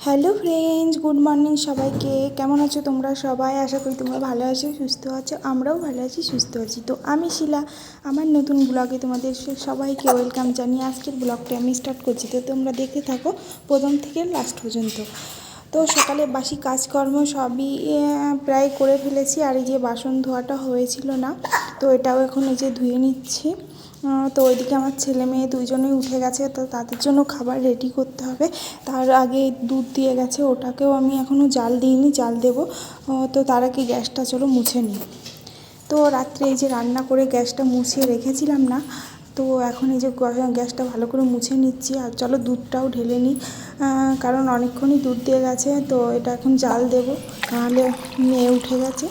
Hello friends, good morning সবাইকে। কেমন আছো তোমরা সবাই? আশা করি তোমরা ভালো আছো, সুস্থ আছো। আমরাও ভালো আছি, সুস্থ আছি। তো আমি শিলা, আমার নতুন ব্লগে তোমাদের সবাইকে ওয়েলকাম জানিয়ে আজকের ব্লগটা আমি স্টার্ট করছি। তো তোমরা দেখতে থাকো প্রথম থেকে লাস্ট পর্যন্ত। তো সকালে বাসি কাজকর্ম সবই প্রায় করে ফেলেছি। আর এই যে বাসন ধোয়াটা হয়েছিল না, তো এটাও এখন এই যে ধুয়ে নিচ্ছি। তো ওইদিকে আমার ছেলে মেয়ে দুইজনেই উঠে গেছে, তো তাদের জন্য খাবার রেডি করতে হবে। তার আগে দুধ দিয়ে গেছে, ওটাকেও আমি এখনও জাল দিইনি, জাল দেবো। তো তার আগে গ্যাসটা চলো মুছে নিই। তো রাত্রে এই যে রান্না করে গ্যাসটা মুছিয়ে রেখেছিলাম না, তো এখন এই যে গ্যাসটা ভালো করে মুছে নিচ্ছি। আর চলো দুধটাও ঢেলে নিই, কারণ অনেকক্ষণই দুধ দিয়ে গেছে। তো এটা এখন জাল দেবো, নাহলে মেয়ে উঠে গেছে।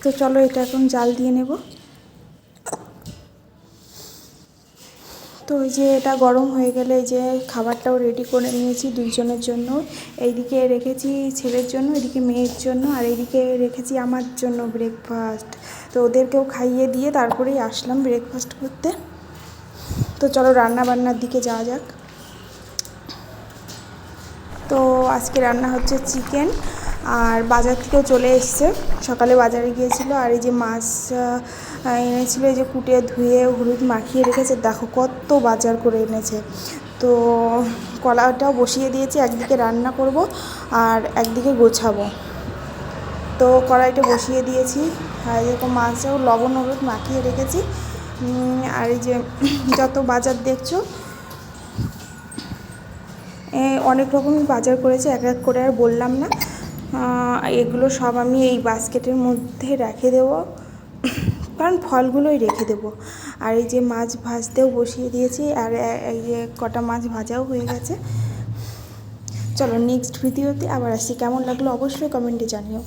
তো চলো এটা এখন জাল দিয়ে নেব। তো ওই যে এটা গরম হয়ে গেলে এই যে খাবারটাও রেডি করে নিয়েছি দুইজনের জন্য। এইদিকে রেখেছি ছেলের জন্য, এদিকে মেয়ের জন্য, আর এইদিকে রেখেছি আমার জন্য ব্রেকফাস্ট। তো ওদেরকেও খাইয়ে দিয়ে তারপরেই আসলাম ব্রেকফাস্ট করতে। তো চলো রান্না বান্নার দিকে যাওয়া যাক। তো আজকে রান্না হচ্ছে চিকেন, আর বাজার থেকেও চলে এসছে, সকালে বাজারে গিয়েছিলো। আর এই যে মাছ এনেছিল, এই যে কুটে ধুয়ে হলুদ মাখিয়ে রেখেছে। দেখো কত বাজার করে এনেছে। তো কলাটাও বসিয়ে দিয়েছি, একদিকে রান্না করব আর একদিকে গোছাবো। তো কড়াইটা বসিয়ে দিয়েছি, আর এরকম মাছটাও লবণ হলুদ মাখিয়ে রেখেছি। আর এই যে যত বাজার দেখছো, অনেক রকমই বাজার করেছি, এক এক করে আর বললাম না। এগুলো সব আমি এই বাস্কেটের মধ্যে রেখে দেবো, কারণ ফলগুলোই রেখে দেবো। আর এই যে মাছ ভাজতেও বসিয়ে দিয়েছি, আর এই যে কটা মাছ ভাজাও হয়ে গেছে। চলো নেক্সট ভিডিওতে আবার আসছি। কেমন লাগলো অবশ্যই কমেন্টে জানিও।